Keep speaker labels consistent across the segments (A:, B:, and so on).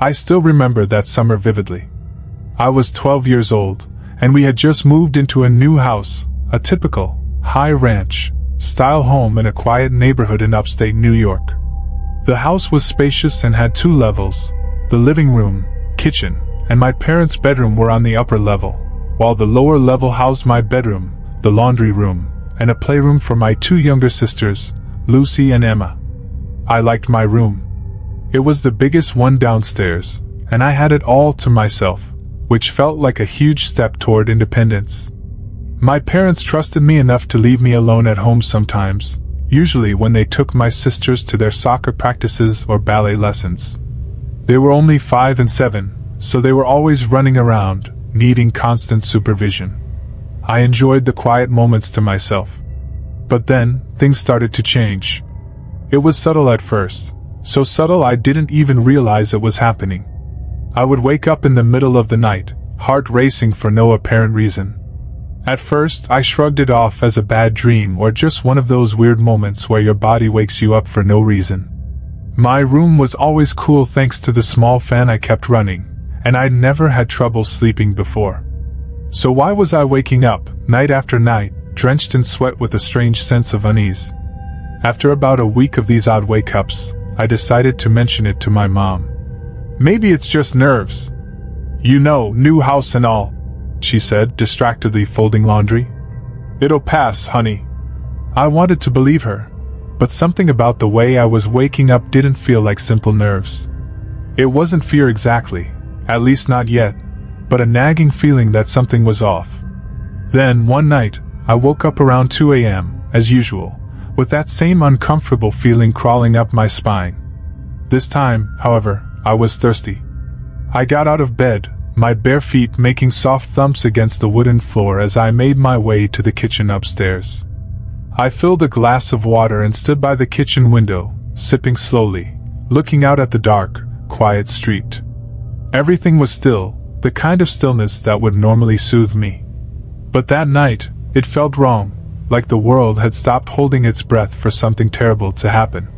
A: I still remember that summer vividly. I was 12 years old, and we had just moved into a new house, a typical, high ranch-style home in a quiet neighborhood in upstate New York. The house was spacious and had 2 levels. The living room, kitchen, and my parents' bedroom were on the upper level, while the lower level housed my bedroom, the laundry room, and a playroom for my 2 younger sisters, Lucy and Emma. I liked my room. It was the biggest one downstairs, and I had it all to myself, which felt like a huge step toward independence. My parents trusted me enough to leave me alone at home sometimes, usually when they took my sisters to their soccer practices or ballet lessons. They were only 5 and 7, so they were always running around, needing constant supervision. I enjoyed the quiet moments to myself. But then, things started to change. It was subtle at first, so subtle I didn't even realize it was happening. I would wake up in the middle of the night, heart racing for no apparent reason. At first, I shrugged it off as a bad dream or just one of those weird moments where your body wakes you up for no reason. My room was always cool thanks to the small fan I kept running, and I'd never had trouble sleeping before. So why was I waking up, night after night, drenched in sweat with a strange sense of unease? After about a week of these odd wake-ups, I decided to mention it to my mom. "Maybe it's just nerves. You know, new house and all," she said, distractedly folding laundry. "It'll pass, honey." I wanted to believe her, but something about the way I was waking up didn't feel like simple nerves. It wasn't fear exactly, at least not yet, but a nagging feeling that something was off. Then, one night, I woke up around 2 a.m., as usual, with that same uncomfortable feeling crawling up my spine. This time, however, I was thirsty. I got out of bed, my bare feet making soft thumps against the wooden floor as I made my way to the kitchen upstairs. I filled a glass of water and stood by the kitchen window, sipping slowly, looking out at the dark, quiet street. Everything was still, the kind of stillness that would normally soothe me. But that night, it felt wrong, like the world had stopped holding its breath for something terrible to happen.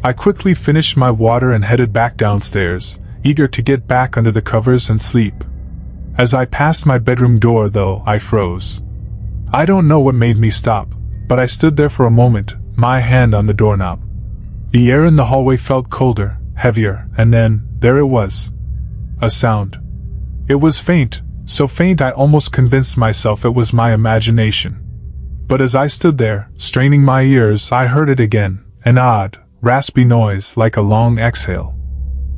A: I quickly finished my water and headed back downstairs, eager to get back under the covers and sleep. As I passed my bedroom door, though, I froze. I don't know what made me stop, but I stood there for a moment, my hand on the doorknob. The air in the hallway felt colder, heavier, and then, there it was. A sound. It was faint, so faint I almost convinced myself it was my imagination. But as I stood there, straining my ears, I heard it again, an odd, raspy noise like a long exhale.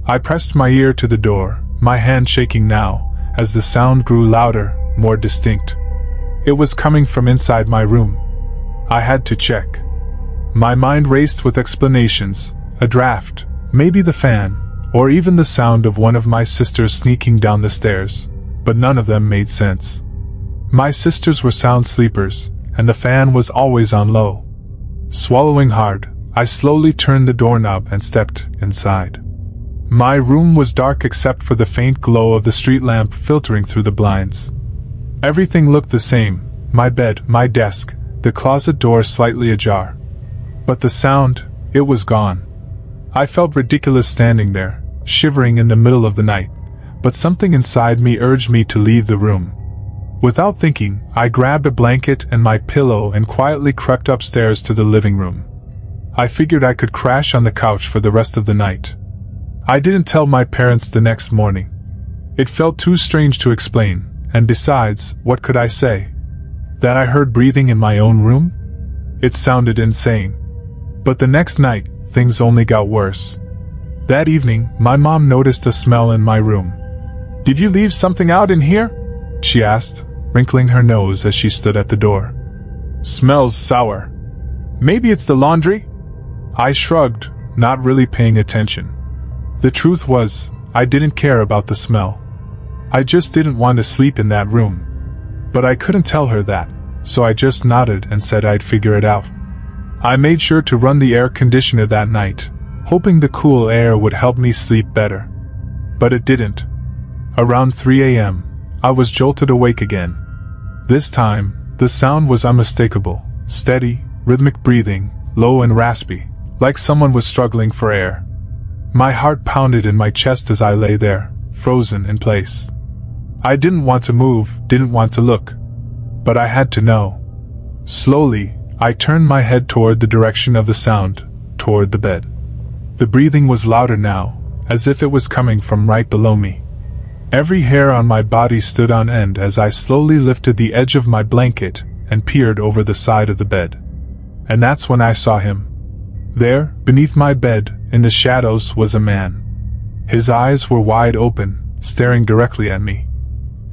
A: I pressed my ear to the door, my hand shaking now, as the sound grew louder, more distinct. It was coming from inside my room. I had to check. My mind raced with explanations, a draft, maybe the fan, or even the sound of one of my sisters sneaking down the stairs, but none of them made sense. My sisters were sound sleepers, and the fan was always on low. Swallowing hard, I slowly turned the doorknob and stepped inside. My room was dark except for the faint glow of the street lamp filtering through the blinds. Everything looked the same, my bed, my desk, the closet door slightly ajar. But the sound, it was gone. I felt ridiculous standing there, shivering in the middle of the night, but something inside me urged me to leave the room. Without thinking, I grabbed a blanket and my pillow and quietly crept upstairs to the living room. I figured I could crash on the couch for the rest of the night. I didn't tell my parents the next morning. It felt too strange to explain, and besides, what could I say? That I heard breathing in my own room? It sounded insane. But the next night, things only got worse. That evening, my mom noticed a smell in my room. "Did you leave something out in here?" she asked, wrinkling her nose as she stood at the door. "Smells sour. Maybe it's the laundry?" I shrugged, not really paying attention. The truth was, I didn't care about the smell. I just didn't want to sleep in that room. But I couldn't tell her that, so I just nodded and said I'd figure it out. I made sure to run the air conditioner that night, hoping the cool air would help me sleep better. But it didn't. Around 3 a.m., I was jolted awake again. This time, the sound was unmistakable, steady, rhythmic breathing, low and raspy, like someone was struggling for air. My heart pounded in my chest as I lay there, frozen in place. I didn't want to move, didn't want to look. But I had to know. Slowly, I turned my head toward the direction of the sound, toward the bed. The breathing was louder now, as if it was coming from right below me. Every hair on my body stood on end as I slowly lifted the edge of my blanket and peered over the side of the bed. And that's when I saw him. There, beneath my bed, in the shadows, was a man. His eyes were wide open, staring directly at me.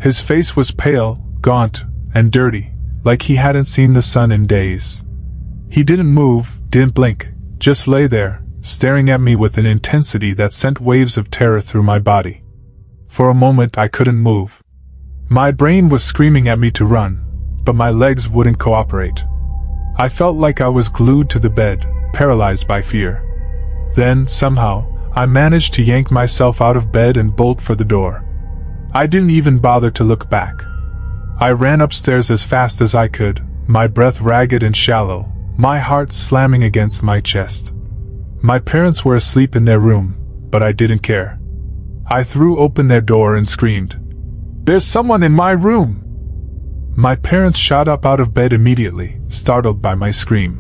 A: His face was pale, gaunt, and dirty, like he hadn't seen the sun in days. He didn't move, didn't blink, just lay there, staring at me with an intensity that sent waves of terror through my body. For a moment I couldn't move. My brain was screaming at me to run, but my legs wouldn't cooperate. I felt like I was glued to the bed, paralyzed by fear. Then, somehow, I managed to yank myself out of bed and bolt for the door. I didn't even bother to look back. I ran upstairs as fast as I could, my breath ragged and shallow, my heart slamming against my chest. My parents were asleep in their room, but I didn't care. I threw open their door and screamed, "There's someone in my room!" My parents shot up out of bed immediately, startled by my scream.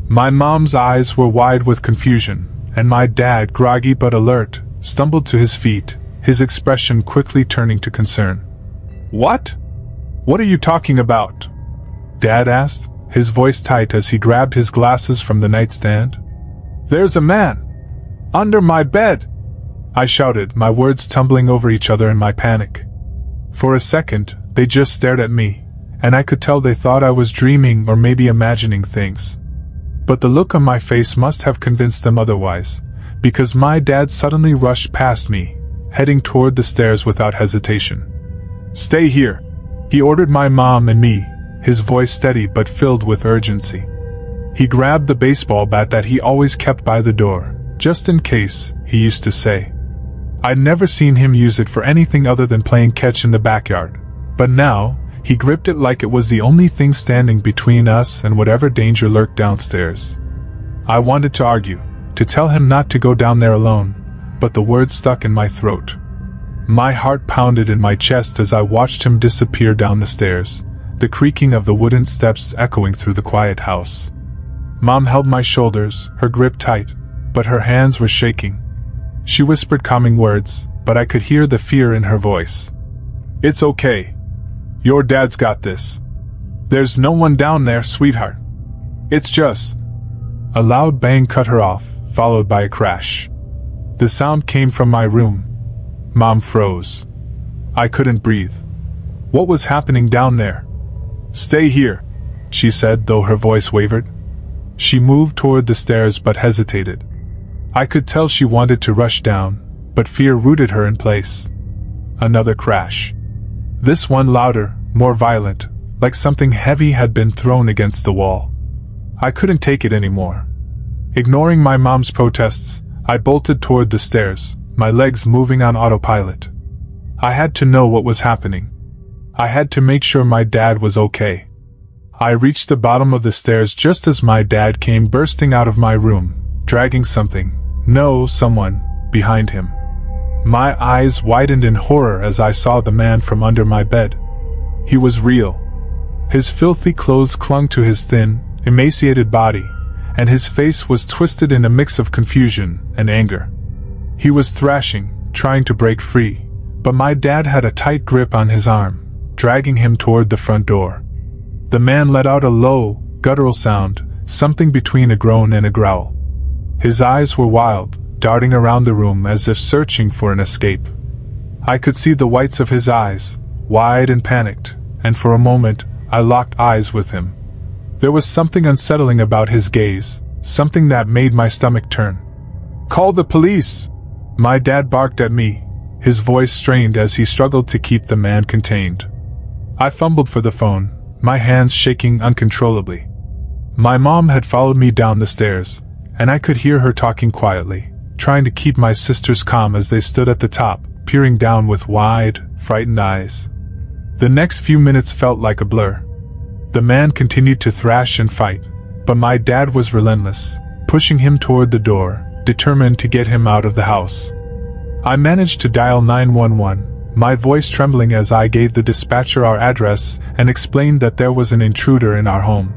A: My mom's eyes were wide with confusion, and my dad, groggy but alert, stumbled to his feet, his expression quickly turning to concern. "What? What are you talking about?" Dad asked, his voice tight as he grabbed his glasses from the nightstand. "There's a man! Under my bed!" I shouted, my words tumbling over each other in my panic. For a second, they just stared at me, and I could tell they thought I was dreaming or maybe imagining things. But the look on my face must have convinced them otherwise, because my dad suddenly rushed past me, heading toward the stairs without hesitation. "Stay here," he ordered my mom and me, his voice steady but filled with urgency. He grabbed the baseball bat that he always kept by the door, just in case, he used to say. I'd never seen him use it for anything other than playing catch in the backyard, but now, he gripped it like it was the only thing standing between us and whatever danger lurked downstairs. I wanted to argue, to tell him not to go down there alone, but the words stuck in my throat. My heart pounded in my chest as I watched him disappear down the stairs, the creaking of the wooden steps echoing through the quiet house. Mom held my shoulders, her grip tight, but her hands were shaking. She whispered calming words, but I could hear the fear in her voice. "It's okay. Your dad's got this. There's no one down there, sweetheart. It's just..." A loud bang cut her off, followed by a crash. The sound came from my room. Mom froze. I couldn't breathe. What was happening down there? "Stay here," she said, though her voice wavered. She moved toward the stairs but hesitated. I could tell she wanted to rush down, but fear rooted her in place. Another crash. This one louder, more violent, like something heavy had been thrown against the wall. I couldn't take it anymore. Ignoring my mom's protests, I bolted toward the stairs, my legs moving on autopilot. I had to know what was happening. I had to make sure my dad was okay. I reached the bottom of the stairs just as my dad came bursting out of my room, dragging someone, behind him. My eyes widened in horror as I saw the man from under my bed. He was real. His filthy clothes clung to his thin, emaciated body, and his face was twisted in a mix of confusion and anger. He was thrashing, trying to break free, but my dad had a tight grip on his arm, dragging him toward the front door. The man let out a low, guttural sound, something between a groan and a growl. His eyes were wild, darting around the room as if searching for an escape. I could see the whites of his eyes, wide and panicked, and for a moment, I locked eyes with him. There was something unsettling about his gaze, something that made my stomach turn. "Call the police!" My dad barked at me, his voice strained as he struggled to keep the man contained. I fumbled for the phone, my hands shaking uncontrollably. My mom had followed me down the stairs, and I could hear her talking quietly, trying to keep my sisters calm as they stood at the top, peering down with wide, frightened eyes. The next few minutes felt like a blur. The man continued to thrash and fight, but my dad was relentless, pushing him toward the door, determined to get him out of the house. I managed to dial 911, my voice trembling as I gave the dispatcher our address and explained that there was an intruder in our home.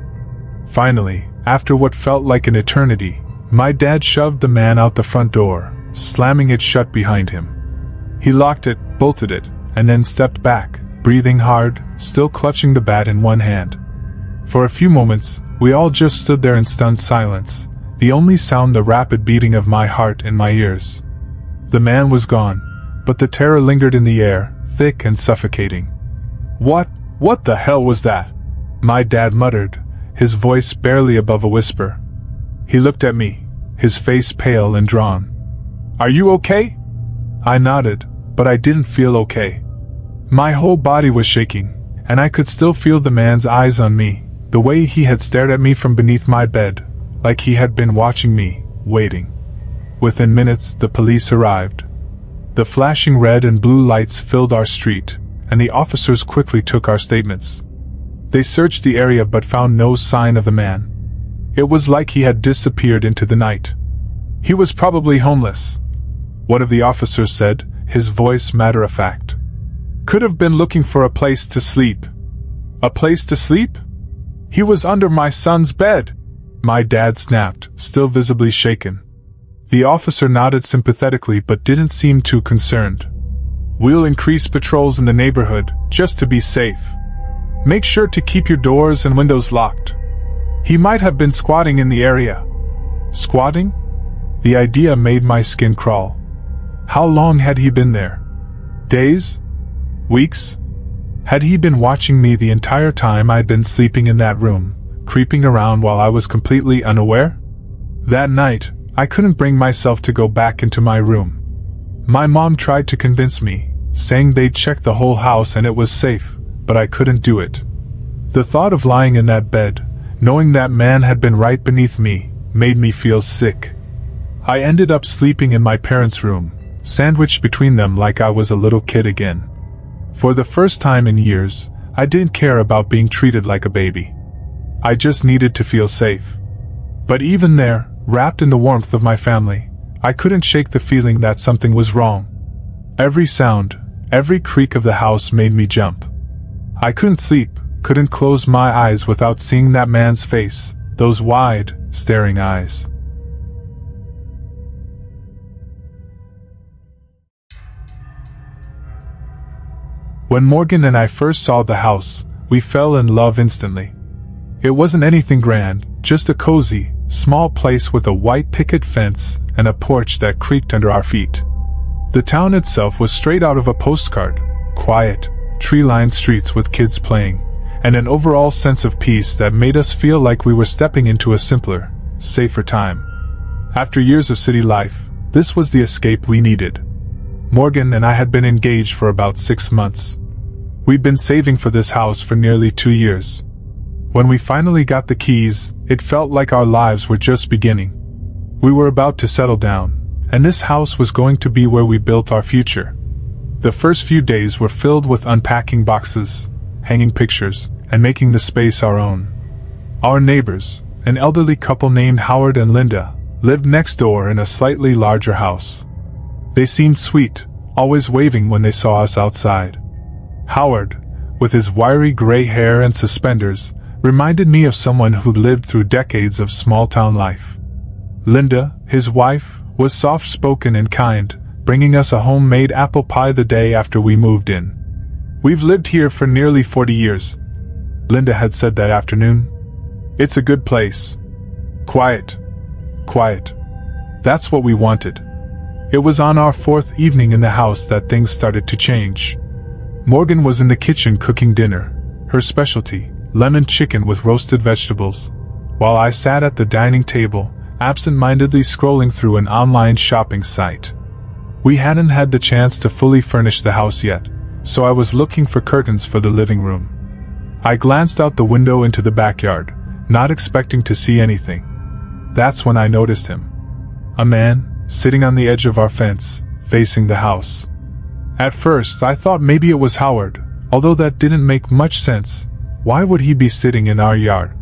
A: Finally, after what felt like an eternity, my dad shoved the man out the front door, slamming it shut behind him. He locked it, bolted it, and then stepped back, breathing hard, still clutching the bat in one hand. For a few moments, we all just stood there in stunned silence, the only sound the rapid beating of my heart in my ears. The man was gone, but the terror lingered in the air, thick and suffocating. What the hell was that?" my dad muttered, his voice barely above a whisper. He looked at me, his face pale and drawn. "Are you okay?" I nodded, but I didn't feel okay. My whole body was shaking, and I could still feel the man's eyes on me, the way he had stared at me from beneath my bed, like he had been watching me, waiting. Within minutes, the police arrived. The flashing red and blue lights filled our street, and the officers quickly took our statements. They searched the area but found no sign of the man. It was like he had disappeared into the night. "He was probably homeless," one of the officers said, his voice matter-of-fact. "Could have been looking for a place to sleep." "A place to sleep? He was under my son's bed," my dad snapped, still visibly shaken. The officer nodded sympathetically but didn't seem too concerned. "We'll increase patrols in the neighborhood, just to be safe. Make sure to keep your doors and windows locked. He might have been squatting in the area." Squatting? The idea made my skin crawl. How long had he been there? Days? Weeks? Had he been watching me the entire time I'd been sleeping in that room, creeping around while I was completely unaware? That night, I couldn't bring myself to go back into my room. My mom tried to convince me, saying they'd checked the whole house and it was safe, but I couldn't do it. The thought of lying in that bed, knowing that man had been right beneath me, made me feel sick. I ended up sleeping in my parents' room, sandwiched between them like I was a little kid again. For the first time in years, I didn't care about being treated like a baby. I just needed to feel safe. But even there, wrapped in the warmth of my family, I couldn't shake the feeling that something was wrong. Every sound, every creak of the house made me jump. I couldn't sleep, couldn't close my eyes without seeing that man's face, those wide, staring eyes. When Morgan and I first saw the house, we fell in love instantly. It wasn't anything grand, just a cozy, small place with a white picket fence and a porch that creaked under our feet. The town itself was straight out of a postcard, quiet, tree-lined streets with kids playing, and an overall sense of peace that made us feel like we were stepping into a simpler, safer time. After years of city life, this was the escape we needed. Morgan and I had been engaged for about 6 months. We'd been saving for this house for nearly 2 years. When we finally got the keys, it felt like our lives were just beginning. We were about to settle down, and this house was going to be where we built our future. The first few days were filled with unpacking boxes, hanging pictures, and making the space our own. Our neighbors, an elderly couple named Howard and Linda, lived next door in a slightly larger house. They seemed sweet, always waving when they saw us outside. Howard, with his wiry gray hair and suspenders, reminded me of someone who'd lived through decades of small-town life. Linda, his wife, was soft-spoken and kind, bringing us a homemade apple pie the day after we moved in. "We've lived here for nearly 40 years, Linda had said that afternoon. "It's a good place. Quiet. Quiet. That's what we wanted." It was on our 4th evening in the house that things started to change. Morgan was in the kitchen cooking dinner, her specialty, lemon chicken with roasted vegetables, while I sat at the dining table, absent-mindedly scrolling through an online shopping site. We hadn't had the chance to fully furnish the house yet, so I was looking for curtains for the living room. I glanced out the window into the backyard, not expecting to see anything. That's when I noticed him. A man, sitting on the edge of our fence, facing the house. At first I thought maybe it was Howard, although that didn't make much sense. Why would he be sitting in our yard?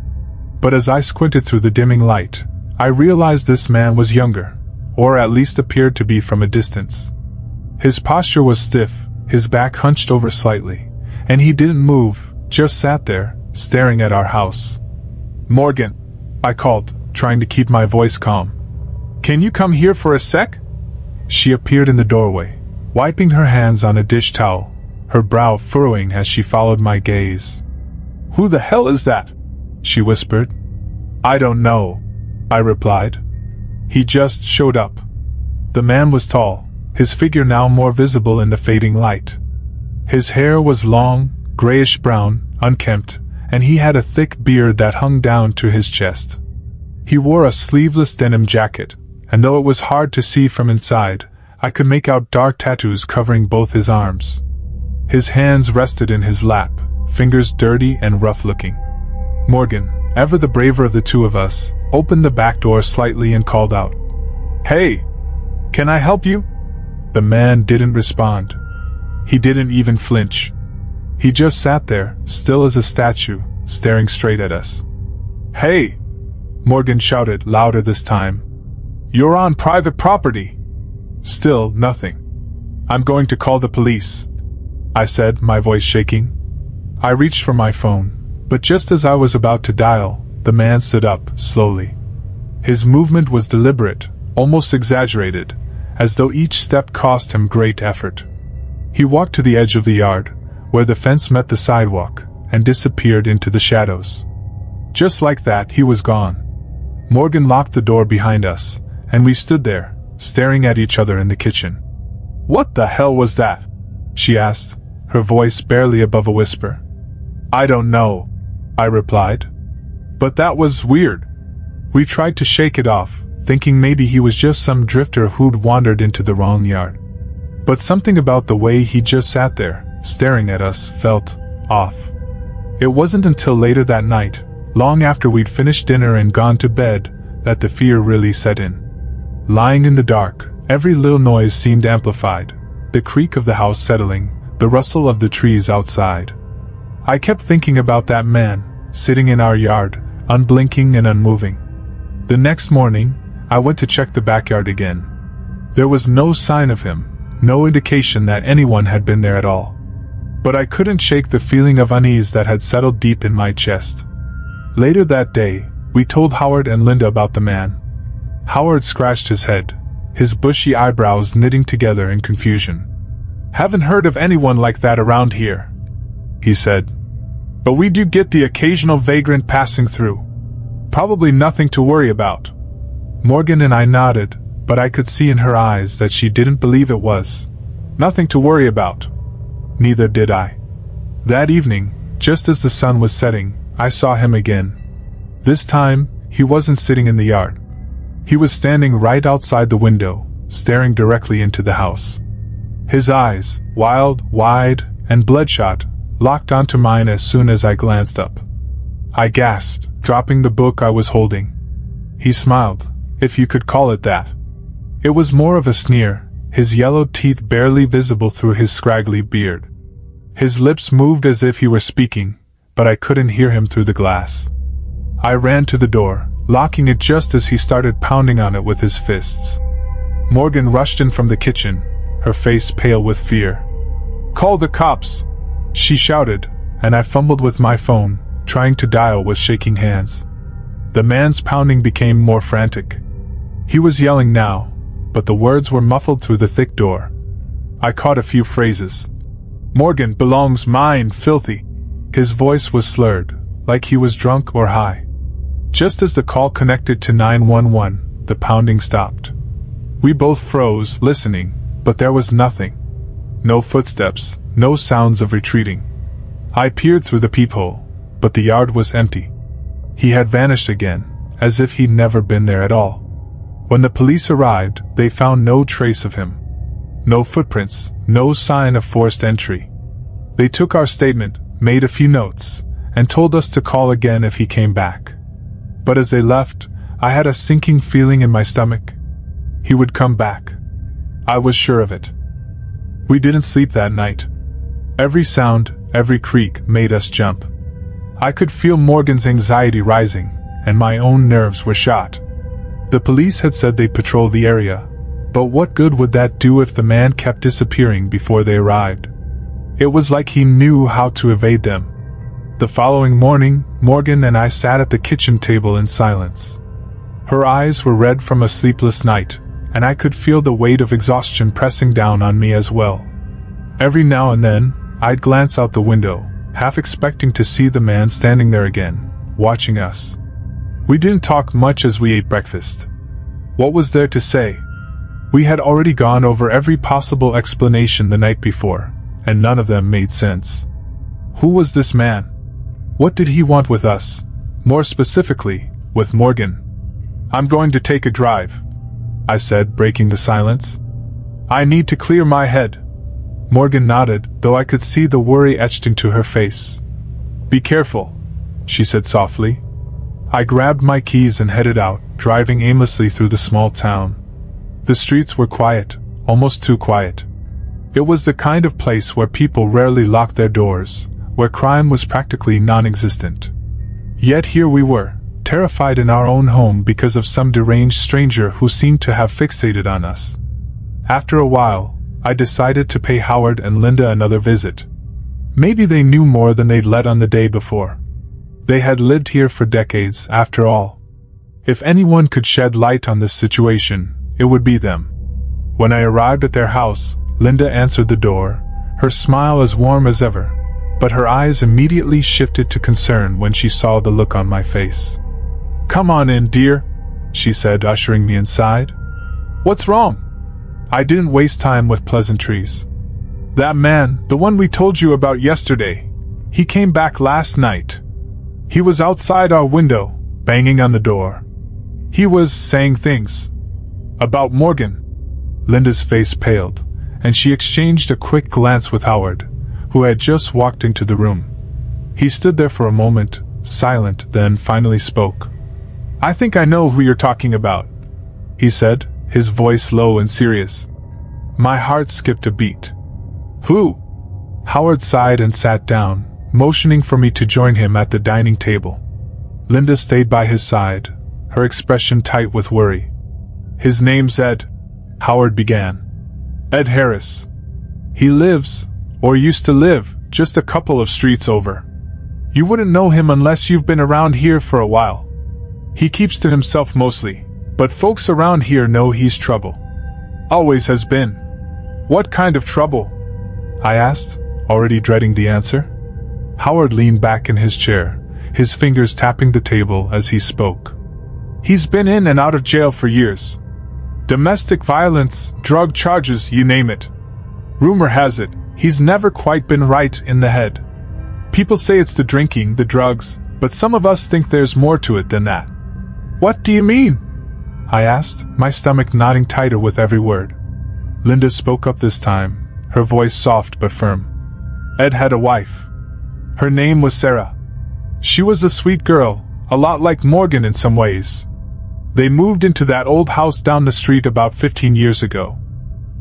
A: But as I squinted through the dimming light, I realized this man was younger, or at least appeared to be from a distance. His posture was stiff, his back hunched over slightly, and he didn't move, just sat there, staring at our house. "Morgan," I called, trying to keep my voice calm. "Can you come here for a sec?" She appeared in the doorway, wiping her hands on a dish towel, her brow furrowing as she followed my gaze. "Who the hell is that?" she whispered. "I don't know," I replied. "He just showed up." The man was tall, his figure now more visible in the fading light. His hair was long, grayish-brown, unkempt, and he had a thick beard that hung down to his chest. He wore a sleeveless denim jacket, and though it was hard to see from inside, I could make out dark tattoos covering both his arms. His hands rested in his lap, fingers dirty and rough-looking. Morgan, ever the braver of the two of us, opened the back door slightly and called out, "Hey! Can I help you?" The man didn't respond. He didn't even flinch. He just sat there, still as a statue, staring straight at us. "Hey!" Morgan shouted, louder this time. "You're on private property!" Still nothing. "I'm going to call the police," I said, my voice shaking. I reached for my phone, but just as I was about to dial, the man stood up, slowly. His movement was deliberate, almost exaggerated, as though each step cost him great effort. He walked to the edge of the yard, where the fence met the sidewalk, and disappeared into the shadows. Just like that, he was gone. Morgan locked the door behind us, and we stood there, staring at each other in the kitchen. "What the hell was that?" she asked, her voice barely above a whisper. "I don't know," I replied. "But that was weird." We tried to shake it off, thinking maybe he was just some drifter who'd wandered into the wrong yard. But something about the way he just sat there, staring at us, felt off. It wasn't until later that night, long after we'd finished dinner and gone to bed, that the fear really set in. Lying in the dark, every little noise seemed amplified, the creak of the house settling, the rustle of the trees outside. I kept thinking about that man, sitting in our yard, unblinking and unmoving. The next morning, I went to check the backyard again. There was no sign of him, no indication that anyone had been there at all. But I couldn't shake the feeling of unease that had settled deep in my chest. Later that day, we told Howard and Linda about the man. Howard scratched his head, his bushy eyebrows knitting together in confusion. "Haven't heard of anyone like that around here," he said. "But we do get the occasional vagrant passing through. Probably nothing to worry about." Morgan and I nodded, but I could see in her eyes that she didn't believe it was. Nothing to worry about. Neither did I. That evening, just as the sun was setting, I saw him again. This time, he wasn't sitting in the yard. He was standing right outside the window, staring directly into the house. His eyes, wild, wide, and bloodshot, locked onto mine as soon as I glanced up. I gasped, dropping the book I was holding. He smiled, if you could call it that. It was more of a sneer, his yellowed teeth barely visible through his scraggly beard. His lips moved as if he were speaking, but I couldn't hear him through the glass. I ran to the door, locking it just as he started pounding on it with his fists. Morgan rushed in from the kitchen, her face pale with fear. "Call the cops!" she shouted, and I fumbled with my phone, trying to dial with shaking hands. The man's pounding became more frantic. He was yelling now, but the words were muffled through the thick door. I caught a few phrases. "Morgan belongs mine, filthy." His voice was slurred, like he was drunk or high. Just as the call connected to 911, the pounding stopped. We both froze, listening, but there was nothing. No footsteps, no sounds of retreating. I peered through the peephole, but the yard was empty. He had vanished again, as if he'd never been there at all. When the police arrived, they found no trace of him. No footprints, no sign of forced entry. They took our statement, made a few notes, and told us to call again if he came back. But as they left, I had a sinking feeling in my stomach. He would come back. I was sure of it. We didn't sleep that night. Every sound, every creak made us jump. I could feel Morgan's anxiety rising, and my own nerves were shot. The police had said they'd patrol the area, but what good would that do if the man kept disappearing before they arrived? It was like he knew how to evade them. The following morning, Morgan and I sat at the kitchen table in silence. Her eyes were red from a sleepless night, and I could feel the weight of exhaustion pressing down on me as well. Every now and then, I'd glance out the window, half expecting to see the man standing there again, watching us. We didn't talk much as we ate breakfast. What was there to say? We had already gone over every possible explanation the night before, and none of them made sense. Who was this man? What did he want with us? More specifically, with Morgan. "I'm going to take a drive," I said, breaking the silence. "I need to clear my head." Morgan nodded, though I could see the worry etched into her face. "Be careful," she said softly. I grabbed my keys and headed out, driving aimlessly through the small town. The streets were quiet, almost too quiet. It was the kind of place where people rarely locked their doors, where crime was practically non-existent. Yet here we were, terrified in our own home because of some deranged stranger who seemed to have fixated on us. After a while, I decided to pay Howard and Linda another visit. Maybe they knew more than they'd let on the day before. They had lived here for decades, after all. If anyone could shed light on this situation, it would be them. When I arrived at their house, Linda answered the door, her smile as warm as ever, but her eyes immediately shifted to concern when she saw the look on my face. "Come on in, dear," she said, ushering me inside. "What's wrong?" I didn't waste time with pleasantries. "That man, the one we told you about yesterday, he came back last night. He was outside our window, banging on the door. He was saying things about Morgan." Linda's face paled, and she exchanged a quick glance with Howard, who had just walked into the room. He stood there for a moment, silent, then finally spoke. "I think I know who you're talking about," he said, his voice low and serious. My heart skipped a beat. "Who?" Howard sighed and sat down, motioning for me to join him at the dining table. Linda stayed by his side, her expression tight with worry. "His name's Ed," Howard began. "Ed Harris. He lives, or used to live, just a couple of streets over. You wouldn't know him unless you've been around here for a while. He keeps to himself mostly, but folks around here know he's trouble. Always has been." "What kind of trouble?" I asked, already dreading the answer. Howard leaned back in his chair, his fingers tapping the table as he spoke. "He's been in and out of jail for years. Domestic violence, drug charges, you name it. Rumor has it, he's never quite been right in the head. People say it's the drinking, the drugs, but some of us think there's more to it than that." "What do you mean?" I asked, my stomach knotting tighter with every word. Linda spoke up this time, her voice soft but firm. "Ed had a wife. Her name was Sarah. She was a sweet girl, a lot like Morgan in some ways. They moved into that old house down the street about 15 years ago.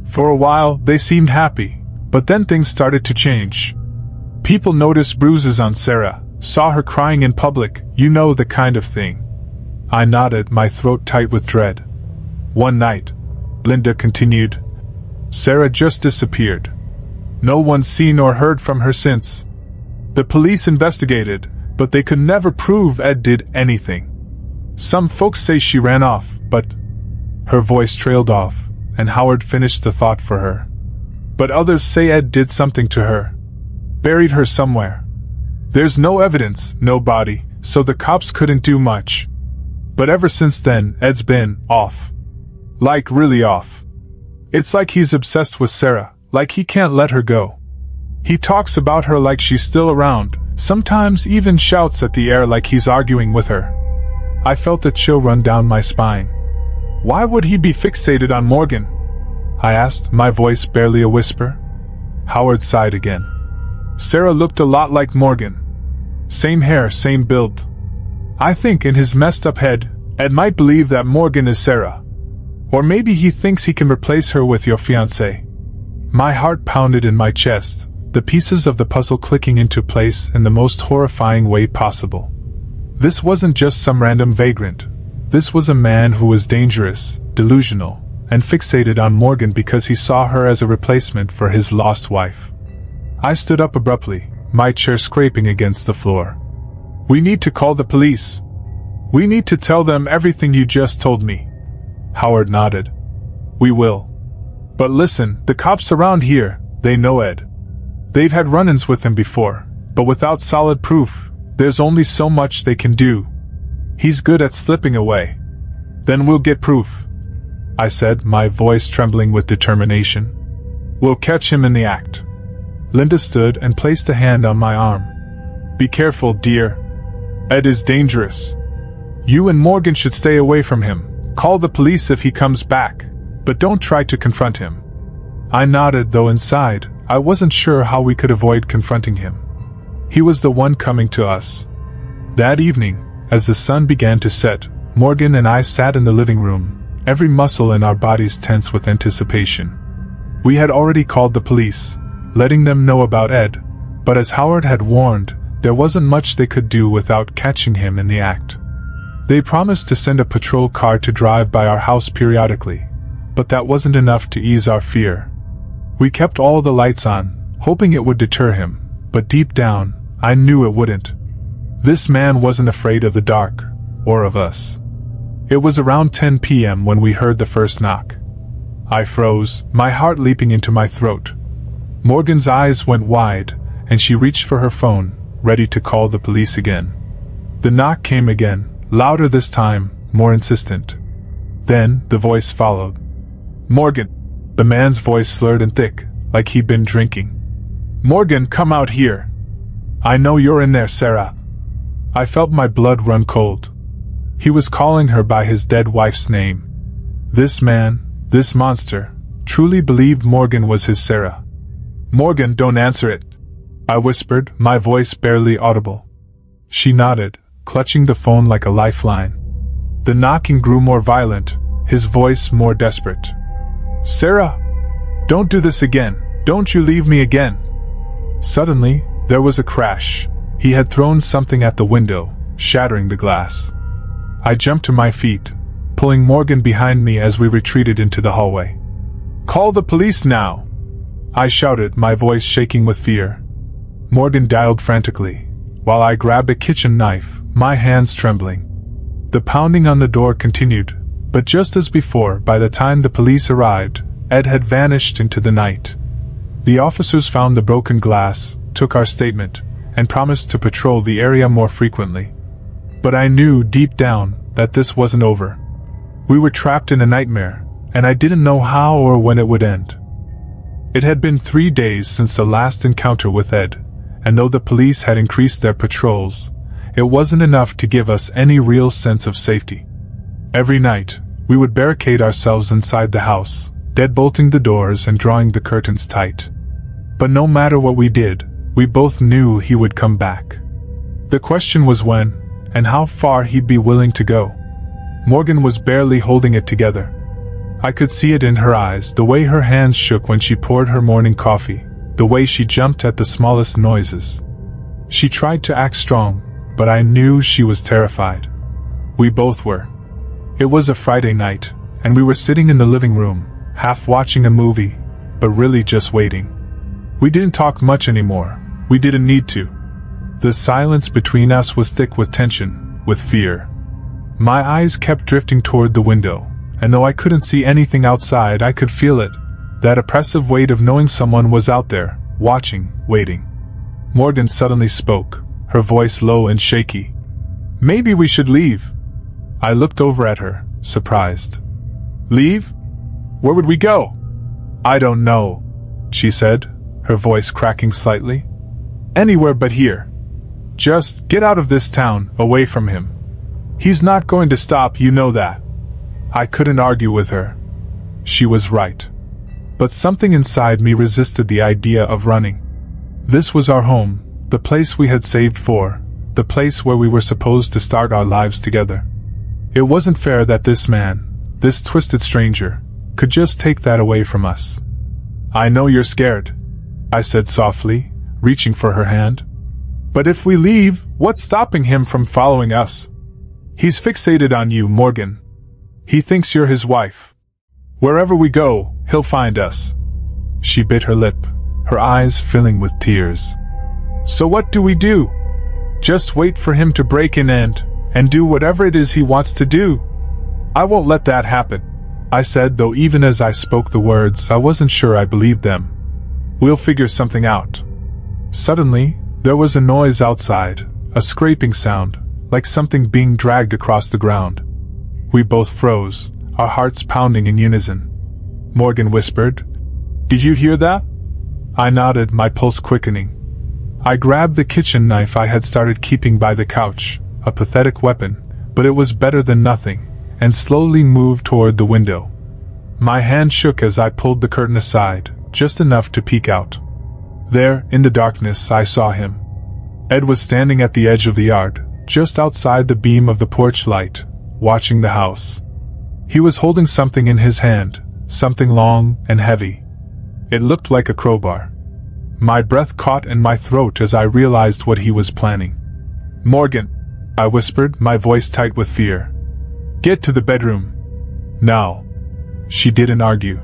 A: For a while, they seemed happy, but then things started to change. People noticed bruises on Sarah, saw her crying in public, you know the kind of thing." I nodded, my throat tight with dread. "One night," Linda continued, "Sarah just disappeared. No one's seen or heard from her since. The police investigated, but they could never prove Ed did anything. Some folks say she ran off, but..." Her voice trailed off, and Howard finished the thought for her. "But others say Ed did something to her. Buried her somewhere. There's no evidence, no body, so the cops couldn't do much. But ever since then, Ed's been off. Like really off. It's like he's obsessed with Sarah, like he can't let her go. He talks about her like she's still around, sometimes even shouts at the air like he's arguing with her." I felt a chill run down my spine. "Why would he be fixated on Morgan?" I asked, my voice barely a whisper. Howard sighed again. "Sarah looked a lot like Morgan. Same hair, same build. I think in his messed up head, Ed might believe that Morgan is Sarah. Or maybe he thinks he can replace her with your fiancé." My heart pounded in my chest, the pieces of the puzzle clicking into place in the most horrifying way possible. This wasn't just some random vagrant. This was a man who was dangerous, delusional, and fixated on Morgan because he saw her as a replacement for his lost wife. I stood up abruptly, my chair scraping against the floor. "We need to call the police. We need to tell them everything you just told me." Howard nodded. "We will. But listen, the cops around here, they know Ed. They've had run-ins with him before, but without solid proof, there's only so much they can do. He's good at slipping away. Then we'll get proof," I said, my voice trembling with determination. "We'll catch him in the act." Linda stood and placed a hand on my arm. "Be careful, dear. Ed is dangerous. You and Morgan should stay away from him. Call the police if he comes back, but don't try to confront him." I nodded, though inside, I wasn't sure how we could avoid confronting him. He was the one coming to us. That evening, as the sun began to set, Morgan and I sat in the living room, every muscle in our bodies tense with anticipation. We had already called the police, letting them know about Ed, but as Howard had warned, there wasn't much they could do without catching him in the act. They promised to send a patrol car to drive by our house periodically, but that wasn't enough to ease our fear. We kept all the lights on, hoping it would deter him, but deep down, I knew it wouldn't. This man wasn't afraid of the dark, or of us. It was around 10 p.m. when we heard the first knock. I froze, my heart leaping into my throat. Morgan's eyes went wide, and she reached for her phone, ready to call the police again. The knock came again, louder this time, more insistent. Then, the voice followed. "Morgan." The man's voice slurred and thick, like he'd been drinking. "Morgan, come out here. I know you're in there, Sarah." I felt my blood run cold. He was calling her by his dead wife's name. This man, this monster, truly believed Morgan was his Sarah. "Morgan, don't answer it," I whispered, my voice barely audible. She nodded, clutching the phone like a lifeline. The knocking grew more violent, his voice more desperate. "Sarah, don't do this again. Don't you leave me again." Suddenly, there was a crash. He had thrown something at the window, shattering the glass. I jumped to my feet, pulling Morgan behind me as we retreated into the hallway. "Call the police now!" I shouted, my voice shaking with fear. Morgan dialed frantically, while I grabbed a kitchen knife, my hands trembling. The pounding on the door continued, but just as before, by the time the police arrived, Ed had vanished into the night. The officers found the broken glass, took our statement, and promised to patrol the area more frequently. But I knew deep down that this wasn't over. We were trapped in a nightmare, and I didn't know how or when it would end. It had been 3 days since the last encounter with Ed, and though the police had increased their patrols, it wasn't enough to give us any real sense of safety. Every night, we would barricade ourselves inside the house, deadbolting the doors and drawing the curtains tight. But no matter what we did, we both knew he would come back. The question was when, and how far he'd be willing to go. Morgan was barely holding it together. I could see it in her eyes, the way her hands shook when she poured her morning coffee, the way she jumped at the smallest noises. She tried to act strong, but I knew she was terrified. We both were. It was a Friday night, and we were sitting in the living room, half watching a movie, but really just waiting. We didn't talk much anymore. We didn't need to. The silence between us was thick with tension, with fear. My eyes kept drifting toward the window, and though I couldn't see anything outside, I could feel it, that oppressive weight of knowing someone was out there, watching, waiting. Morgan suddenly spoke, her voice low and shaky. "Maybe we should leave." I looked over at her, surprised. "Leave? Where would we go?" "I don't know," she said, her voice cracking slightly. "Anywhere but here. Just get out of this town, away from him. He's not going to stop, you know that." I couldn't argue with her. She was right. But something inside me resisted the idea of running. This was our home, the place we had saved for, the place where we were supposed to start our lives together. It wasn't fair that this man, this twisted stranger, could just take that away from us. "I know you're scared," I said softly, reaching for her hand. "But if we leave, what's stopping him from following us?" He's fixated on you, Morgan. He thinks you're his wife. Wherever we go, he'll find us." She bit her lip, her eyes filling with tears. "So what do we do? Just wait for him to break in and do whatever it is he wants to do?" "I won't let that happen," I said, though even as I spoke the words, I wasn't sure I believed them. "We'll figure something out." Suddenly, there was a noise outside, a scraping sound, like something being dragged across the ground. We both froze, our hearts pounding in unison. Morgan whispered, "Did you hear that?" I nodded, my pulse quickening. I grabbed the kitchen knife I had started keeping by the couch, a pathetic weapon, but it was better than nothing, and slowly moved toward the window. My hand shook as I pulled the curtain aside, just enough to peek out. There, in the darkness, I saw him. Ed was standing at the edge of the yard, just outside the beam of the porch light, watching the house. He was holding something in his hand, something long and heavy. It looked like a crowbar. My breath caught in my throat as I realized what he was planning. "Morgan," I whispered, my voice tight with fear. "Get to the bedroom. Now." She didn't argue.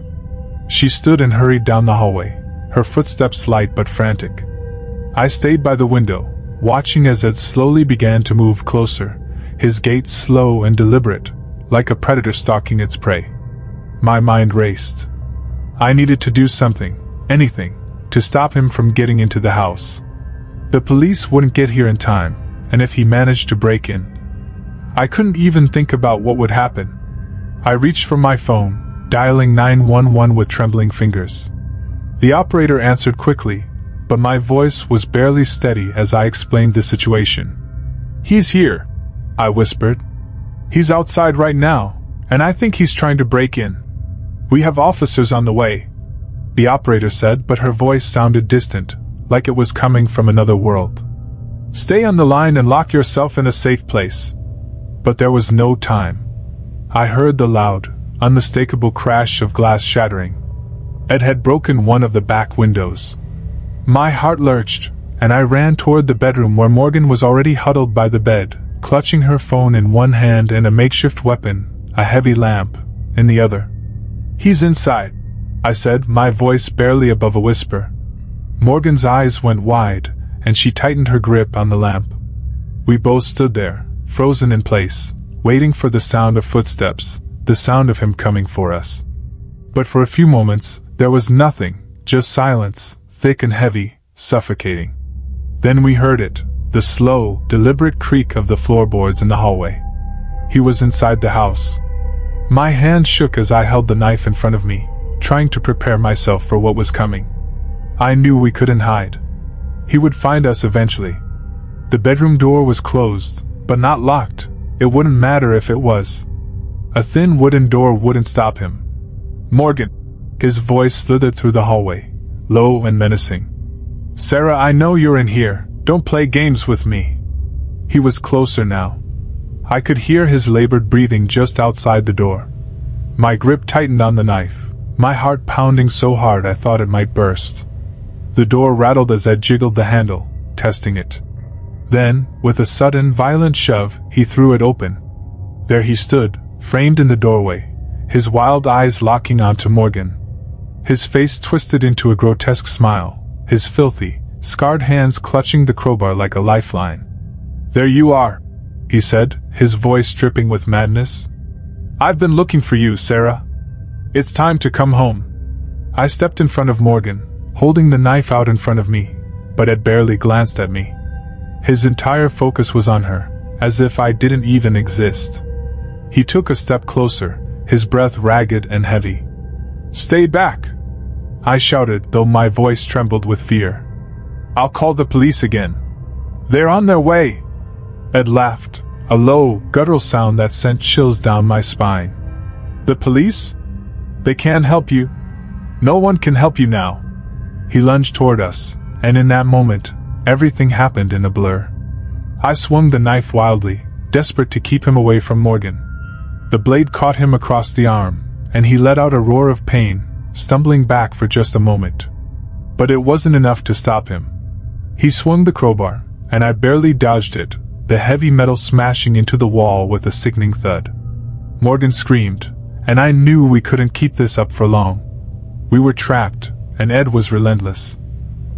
A: She stood and hurried down the hallway, her footsteps light but frantic. I stayed by the window, watching as Ed slowly began to move closer, his gait slow and deliberate, like a predator stalking its prey. My mind raced. I needed to do something, anything, to stop him from getting into the house. The police wouldn't get here in time, and if he managed to break in, I couldn't even think about what would happen. I reached for my phone, dialing 911 with trembling fingers. The operator answered quickly, but my voice was barely steady as I explained the situation. "He's here," I whispered. "He's outside right now, and I think he's trying to break in. We have officers on the way," the operator said, but her voice sounded distant, like it was coming from another world. "Stay on the line and lock yourself in a safe place." But there was no time. I heard the loud, unmistakable crash of glass shattering. Ed had broken one of the back windows. My heart lurched, and I ran toward the bedroom where Morgan was already huddled by the bed, clutching her phone in one hand and a makeshift weapon, a heavy lamp, in the other. "He's inside," I said, my voice barely above a whisper. Morgan's eyes went wide, and she tightened her grip on the lamp. We both stood there, frozen in place, waiting for the sound of footsteps, the sound of him coming for us. But for a few moments, there was nothing, just silence, thick and heavy, suffocating. Then we heard it, the slow, deliberate creak of the floorboards in the hallway. He was inside the house. My hand shook as I held the knife in front of me, trying to prepare myself for what was coming. I knew we couldn't hide. He would find us eventually. The bedroom door was closed, but not locked. It wouldn't matter if it was. A thin wooden door wouldn't stop him. "Morgan," his voice slithered through the hallway, low and menacing. "Sarah, I know you're in here. Don't play games with me." He was closer now. I could hear his labored breathing just outside the door. My grip tightened on the knife, my heart pounding so hard I thought it might burst. The door rattled as Ed jiggled the handle, testing it. Then, with a sudden, violent shove, he threw it open. There he stood, framed in the doorway, his wild eyes locking onto Morgan. His face twisted into a grotesque smile, his filthy, scarred hands clutching the crowbar like a lifeline. "There you are," he said, his voice dripping with madness. "I've been looking for you, Sarah. It's time to come home." I stepped in front of Morgan, holding the knife out in front of me, but Ed barely glanced at me. His entire focus was on her, as if I didn't even exist. He took a step closer, his breath ragged and heavy. "Stay back!" I shouted, though my voice trembled with fear. "I'll call the police again." "They're on their way!" Ed laughed, a low, guttural sound that sent chills down my spine. "The police? They can't help you. No one can help you now." He lunged toward us, and in that moment, everything happened in a blur. I swung the knife wildly, desperate to keep him away from Morgan. The blade caught him across the arm, and he let out a roar of pain, stumbling back for just a moment. But it wasn't enough to stop him. He swung the crowbar, and I barely dodged it, the heavy metal smashing into the wall with a sickening thud. Morgan screamed, and I knew we couldn't keep this up for long. We were trapped, and Ed was relentless.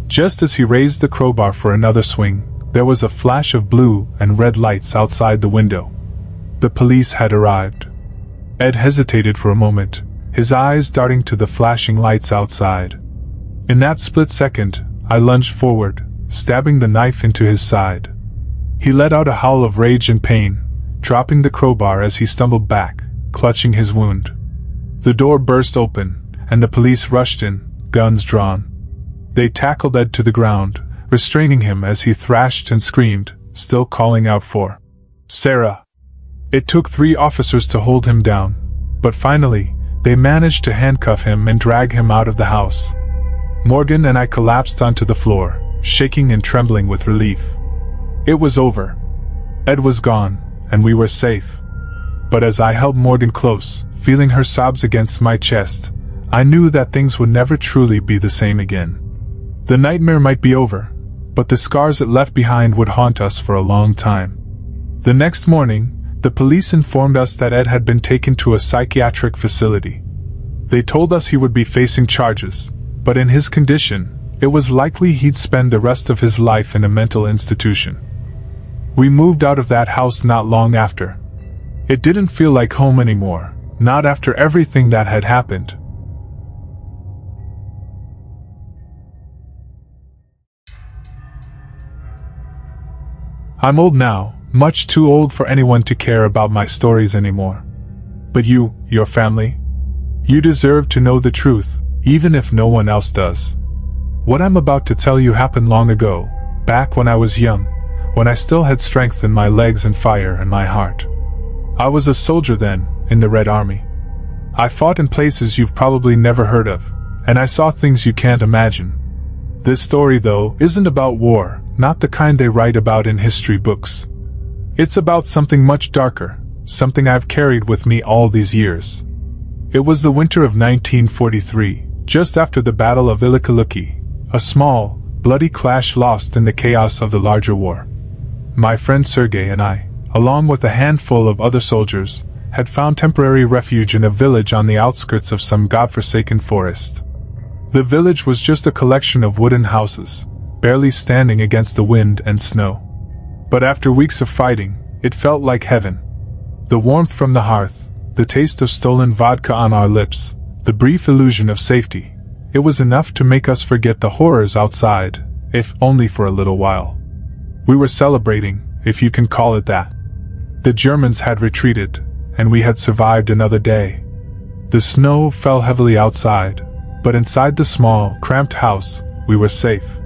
A: Just as he raised the crowbar for another swing, there was a flash of blue and red lights outside the window. The police had arrived. Ed hesitated for a moment, his eyes darting to the flashing lights outside. In that split second, I lunged forward, stabbing the knife into his side. He let out a howl of rage and pain, dropping the crowbar as he stumbled back, clutching his wound. The door burst open, and the police rushed in, guns drawn. They tackled Ed to the ground, restraining him as he thrashed and screamed, still calling out for Sarah. It took 3 officers to hold him down, but finally, they managed to handcuff him and drag him out of the house. Morgan and I collapsed onto the floor, shaking and trembling with relief. It was over. Ed was gone, and we were safe. But as I held Morgan close, feeling her sobs against my chest, I knew that things would never truly be the same again. The nightmare might be over, but the scars it left behind would haunt us for a long time. The next morning, the police informed us that Ed had been taken to a psychiatric facility. They told us he would be facing charges, but in his condition, it was likely he'd spend the rest of his life in a mental institution. We moved out of that house not long after. It didn't feel like home anymore, not after everything that had happened. I'm old now, much too old for anyone to care about my stories anymore. But you, your family, you deserve to know the truth, even if no one else does. What I'm about to tell you happened long ago, back when I was young, when I still had strength in my legs and fire in my heart. I was a soldier then, in the Red Army. I fought in places you've probably never heard of, and I saw things you can't imagine. This story, though, isn't about war, not the kind they write about in history books. It's about something much darker, something I've carried with me all these years. It was the winter of 1943, just after the Battle of Illicaluki, a small, bloody clash lost in the chaos of the larger war. My friend Sergei and I, along with a handful of other soldiers, had found temporary refuge in a village on the outskirts of some godforsaken forest. The village was just a collection of wooden houses, barely standing against the wind and snow. But after weeks of fighting, it felt like heaven. The warmth from the hearth, the taste of stolen vodka on our lips, the brief illusion of safety, it was enough to make us forget the horrors outside, if only for a little while. We were celebrating, if you can call it that. The Germans had retreated, and we had survived another day. The snow fell heavily outside, but inside the small, cramped house, we were safe.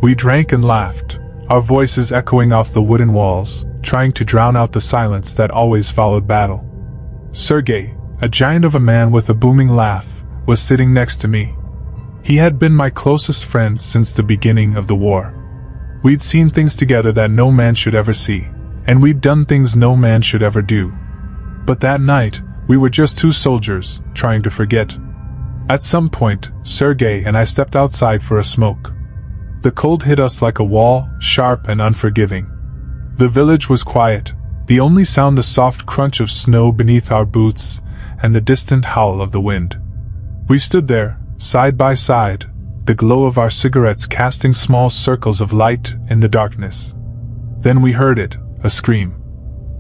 A: We drank and laughed, our voices echoing off the wooden walls, trying to drown out the silence that always followed battle. Sergei, a giant of a man with a booming laugh, was sitting next to me. He had been my closest friend since the beginning of the war. We'd seen things together that no man should ever see, and we'd done things no man should ever do. But that night, we were just 2 soldiers, trying to forget. At some point, Sergei and I stepped outside for a smoke. The cold hit us like a wall, sharp and unforgiving. The village was quiet, the only sound the soft crunch of snow beneath our boots, and the distant howl of the wind. We stood there, side by side, the glow of our cigarettes casting small circles of light in the darkness. Then we heard it, a scream.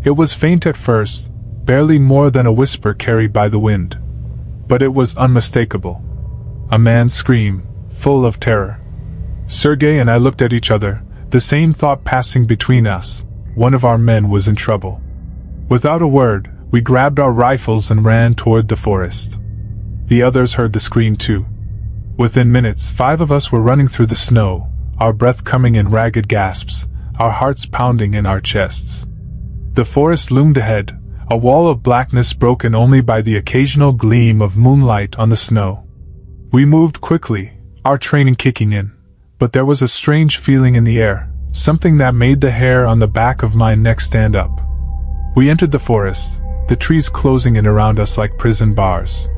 A: It was faint at first, barely more than a whisper carried by the wind. But it was unmistakable. A man's scream, full of terror. Sergei and I looked at each other, the same thought passing between us. One of our men was in trouble. Without a word, we grabbed our rifles and ran toward the forest. The others heard the scream too. Within minutes, 5 of us were running through the snow, our breath coming in ragged gasps, our hearts pounding in our chests. The forest loomed ahead, a wall of blackness broken only by the occasional gleam of moonlight on the snow. We moved quickly, our training kicking in, but there was a strange feeling in the air, something that made the hair on the back of my neck stand up. We entered the forest, the trees closing in around us like prison bars.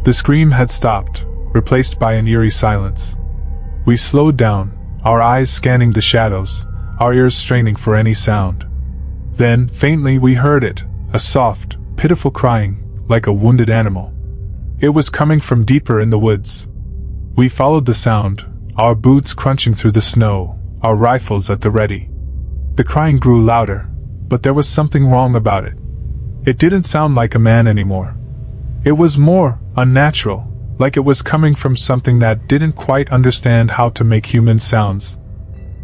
A: The scream had stopped, replaced by an eerie silence. We slowed down, our eyes scanning the shadows, our ears straining for any sound. Then, faintly, we heard it, a soft, pitiful crying, like a wounded animal. It was coming from deeper in the woods. We followed the sound, our boots crunching through the snow, our rifles at the ready. The crying grew louder, but there was something wrong about it. It didn't sound like a man anymore. It was more unnatural, like it was coming from something that didn't quite understand how to make human sounds.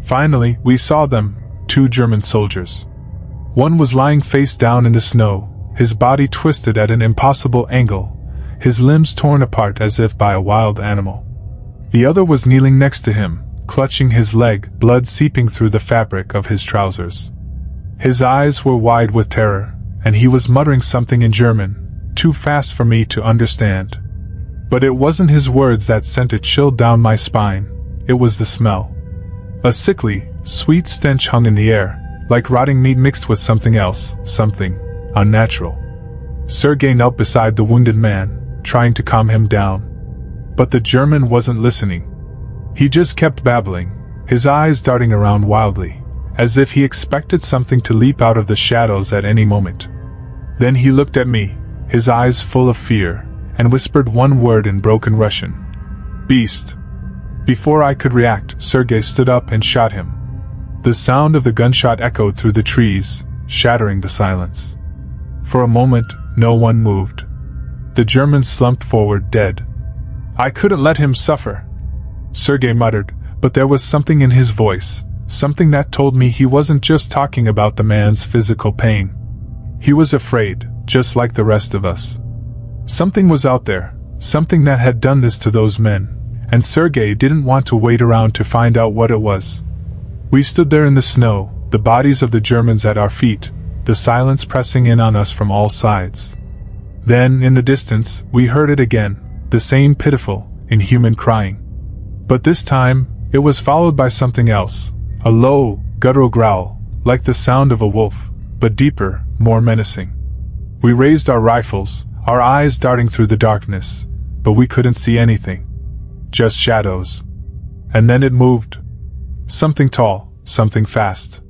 A: Finally, we saw them, 2 German soldiers. One was lying face down in the snow, his body twisted at an impossible angle, his limbs torn apart as if by a wild animal. The other was kneeling next to him, clutching his leg, blood seeping through the fabric of his trousers. His eyes were wide with terror, and he was muttering something in German, too fast for me to understand. But it wasn't his words that sent a chill down my spine, it was the smell. A sickly, sweet stench hung in the air, like rotting meat mixed with something else, something unnatural. Sergei knelt beside the wounded man, trying to calm him down. But the German wasn't listening. He just kept babbling, his eyes darting around wildly, as if he expected something to leap out of the shadows at any moment. Then he looked at me, his eyes full of fear, and whispered one word in broken Russian. "Beast." Before I could react, Sergei stood up and shot him. The sound of the gunshot echoed through the trees, shattering the silence. For a moment, no one moved. The German slumped forward dead. "I couldn't let him suffer," Sergei muttered, but there was something in his voice, something that told me he wasn't just talking about the man's physical pain. He was afraid, just like the rest of us. Something was out there, something that had done this to those men, and Sergei didn't want to wait around to find out what it was. We stood there in the snow, the bodies of the Germans at our feet, the silence pressing in on us from all sides. Then, in the distance, we heard it again, the same pitiful, inhuman crying. But this time, it was followed by something else, a low, guttural growl, like the sound of a wolf, but deeper, more menacing. We raised our rifles, our eyes darting through the darkness, but we couldn't see anything. Just shadows. And then it moved. Something tall, something fast.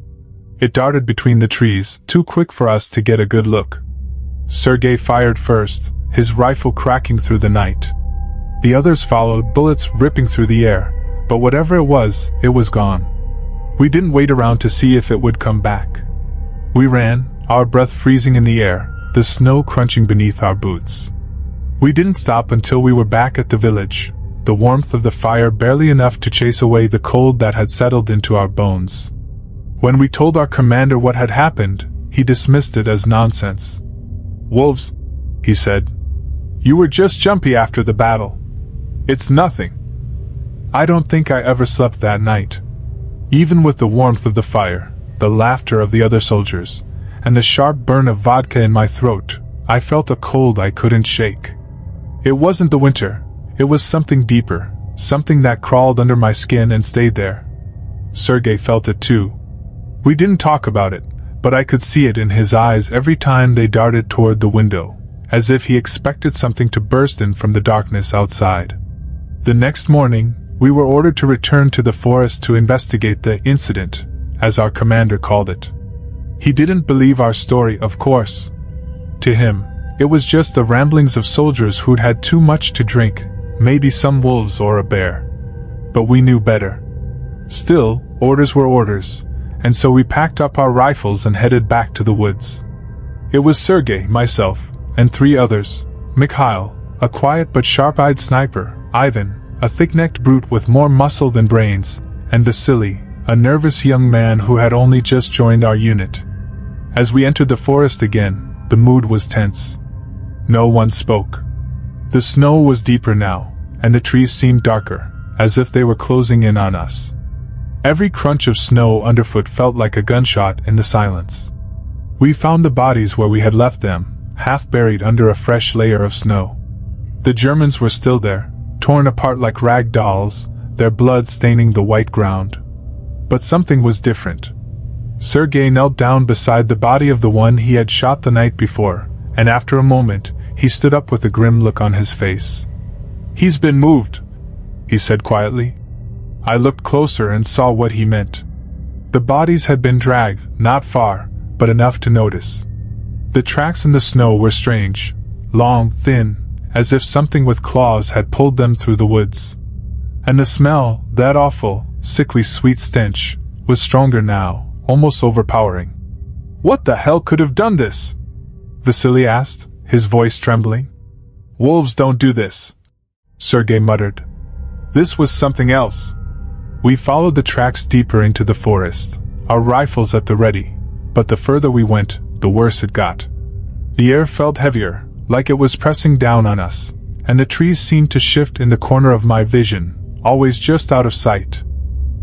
A: It darted between the trees, too quick for us to get a good look. Sergei fired first, his rifle cracking through the night. The others followed, bullets ripping through the air, but whatever it was gone. We didn't wait around to see if it would come back. We ran, our breath freezing in the air, the snow crunching beneath our boots. We didn't stop until we were back at the village, the warmth of the fire barely enough to chase away the cold that had settled into our bones. When we told our commander what had happened, he dismissed it as nonsense. "Wolves," he said. "You were just jumpy after the battle. It's nothing." I don't think I ever slept that night. Even with the warmth of the fire, the laughter of the other soldiers, and the sharp burn of vodka in my throat, I felt a cold I couldn't shake. It wasn't the winter, it was something deeper, something that crawled under my skin and stayed there. Sergei felt it too. We didn't talk about it, but I could see it in his eyes every time they darted toward the window, as if he expected something to burst in from the darkness outside. The next morning, we were ordered to return to the forest to investigate the incident, as our commander called it. He didn't believe our story, of course. To him, it was just the ramblings of soldiers who'd had too much to drink, maybe some wolves or a bear. But we knew better. Still, orders were orders, and so we packed up our rifles and headed back to the woods. It was Sergei, myself, and 3 others, Mikhail, a quiet but sharp-eyed sniper, Ivan, a thick-necked brute with more muscle than brains, and Vasily, a nervous young man who had only just joined our unit. As we entered the forest again, the mood was tense. No one spoke. The snow was deeper now, and the trees seemed darker, as if they were closing in on us. Every crunch of snow underfoot felt like a gunshot in the silence. We found the bodies where we had left them, half buried under a fresh layer of snow. The Germans were still there, torn apart like rag dolls, their blood staining the white ground. But something was different. Sergei knelt down beside the body of the one he had shot the night before, and after a moment, he stood up with a grim look on his face. "He's been moved," he said quietly. I looked closer and saw what he meant. The bodies had been dragged, not far, but enough to notice. The tracks in the snow were strange, long, thin, as if something with claws had pulled them through the woods. And the smell, that awful, sickly sweet stench, was stronger now, almost overpowering. "What the hell could have done this?" Vasily asked, his voice trembling. "Wolves don't do this," Sergei muttered. "This was something else." We followed the tracks deeper into the forest, our rifles at the ready, but the further we went, the worse it got. The air felt heavier, like it was pressing down on us, and the trees seemed to shift in the corner of my vision, always just out of sight.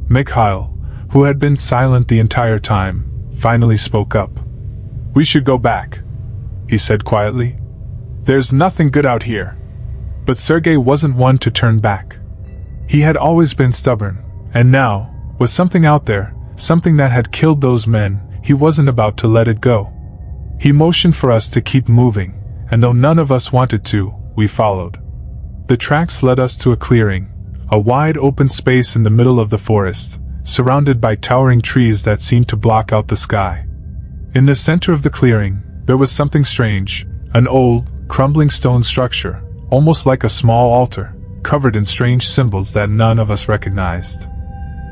A: Mikhail, who had been silent the entire time, finally spoke up. "We should go back," he said quietly. "There's nothing good out here." But Sergei wasn't one to turn back. He had always been stubborn, and now, with something out there, something that had killed those men, he wasn't about to let it go. He motioned for us to keep moving, and though none of us wanted to, we followed. The tracks led us to a clearing, a wide open space in the middle of the forest, surrounded by towering trees that seemed to block out the sky. In the center of the clearing, there was something strange, an old, crumbling stone structure, almost like a small altar, covered in strange symbols that none of us recognized.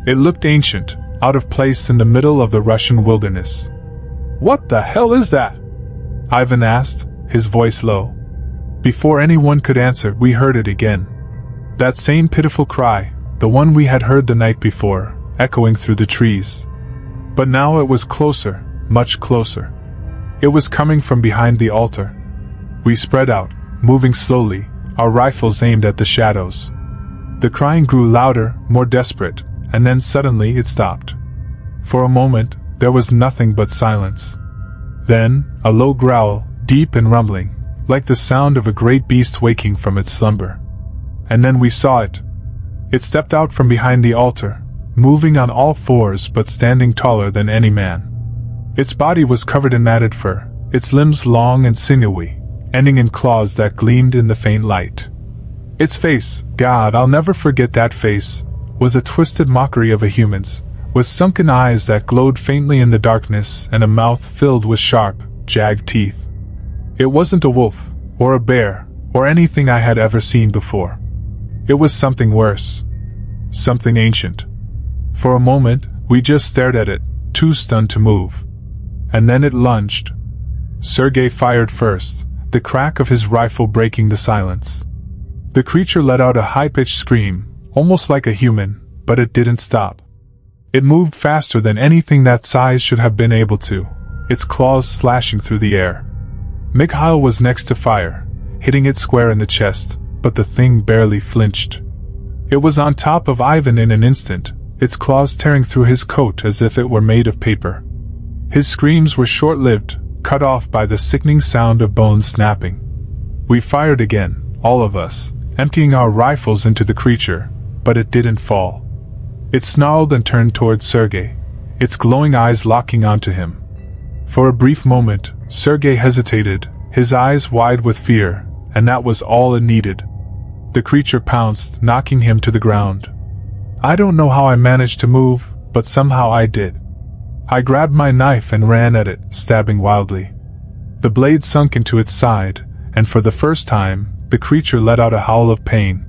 A: It looked ancient, out of place in the middle of the Russian wilderness. "What the hell is that?" Ivan asked, his voice low. Before anyone could answer, we heard it again. That same pitiful cry, the one we had heard the night before, echoing through the trees. But now it was closer, much closer. It was coming from behind the altar. We spread out, moving slowly, our rifles aimed at the shadows. The crying grew louder, more desperate, and then suddenly it stopped. For a moment, there was nothing but silence. Then, a low growl, deep and rumbling, like the sound of a great beast waking from its slumber. And then we saw it. It stepped out from behind the altar, moving on all fours but standing taller than any man. Its body was covered in matted fur, its limbs long and sinewy, ending in claws that gleamed in the faint light. Its face, God, I'll never forget that face, was a twisted mockery of a human's, with sunken eyes that glowed faintly in the darkness and a mouth filled with sharp, jagged teeth. It wasn't a wolf, or a bear, or anything I had ever seen before. It was something worse. Something ancient. For a moment, we just stared at it, too stunned to move. And then it lunged. Sergei fired first, the crack of his rifle breaking the silence. The creature let out a high-pitched scream, almost like a human, but it didn't stop. It moved faster than anything that size should have been able to, its claws slashing through the air. Mikhail was next to fire, hitting it square in the chest, but the thing barely flinched. It was on top of Ivan in an instant, its claws tearing through his coat as if it were made of paper. His screams were short-lived, cut off by the sickening sound of bones snapping. We fired again, all of us, emptying our rifles into the creature, but it didn't fall. It snarled and turned toward Sergei, its glowing eyes locking onto him. For a brief moment, Sergei hesitated, his eyes wide with fear, and that was all it needed. The creature pounced, knocking him to the ground. I don't know how I managed to move, but somehow I did. I grabbed my knife and ran at it, stabbing wildly. The blade sunk into its side, and for the first time, the creature let out a howl of pain.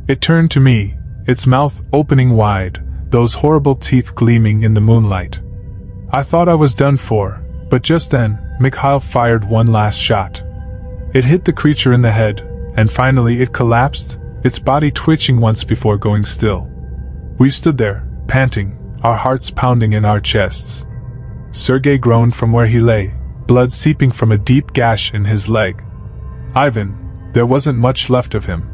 A: It turned to me, its mouth opening wide, those horrible teeth gleaming in the moonlight. I thought I was done for, but just then, Mikhail fired one last shot. It hit the creature in the head, and finally it collapsed, its body twitching once before going still. We stood there, panting, our hearts pounding in our chests. Sergei groaned from where he lay, blood seeping from a deep gash in his leg. Ivan, there wasn't much left of him.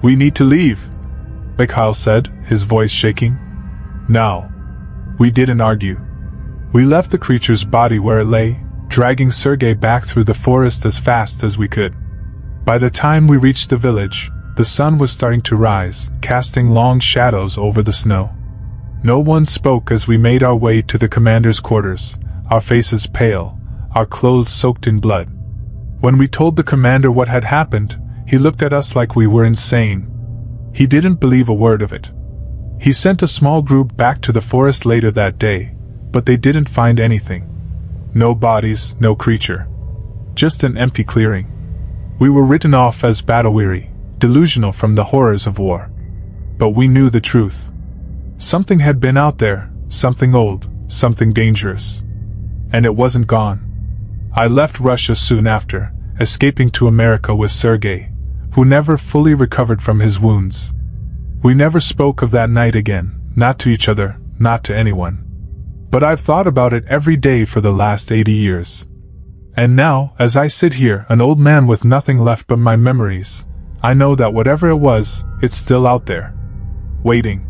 A: We need to leave, Mikhail said, his voice shaking. Now. We didn't argue. We left the creature's body where it lay, dragging Sergei back through the forest as fast as we could. By the time we reached the village, the sun was starting to rise, casting long shadows over the snow. No one spoke as we made our way to the commander's quarters, our faces pale, our clothes soaked in blood. When we told the commander what had happened, he looked at us like we were insane. He didn't believe a word of it. He sent a small group back to the forest later that day, but they didn't find anything. No bodies, no creature. Just an empty clearing. We were written off as battle-weary, delusional from the horrors of war. But we knew the truth. Something had been out there, something old, something dangerous. And it wasn't gone. I left Russia soon after, escaping to America with Sergei, who never fully recovered from his wounds. We never spoke of that night again, not to each other, not to anyone. But I've thought about it every day for the last 80 years. And now, as I sit here, an old man with nothing left but my memories, I know that whatever it was, it's still out there. Waiting.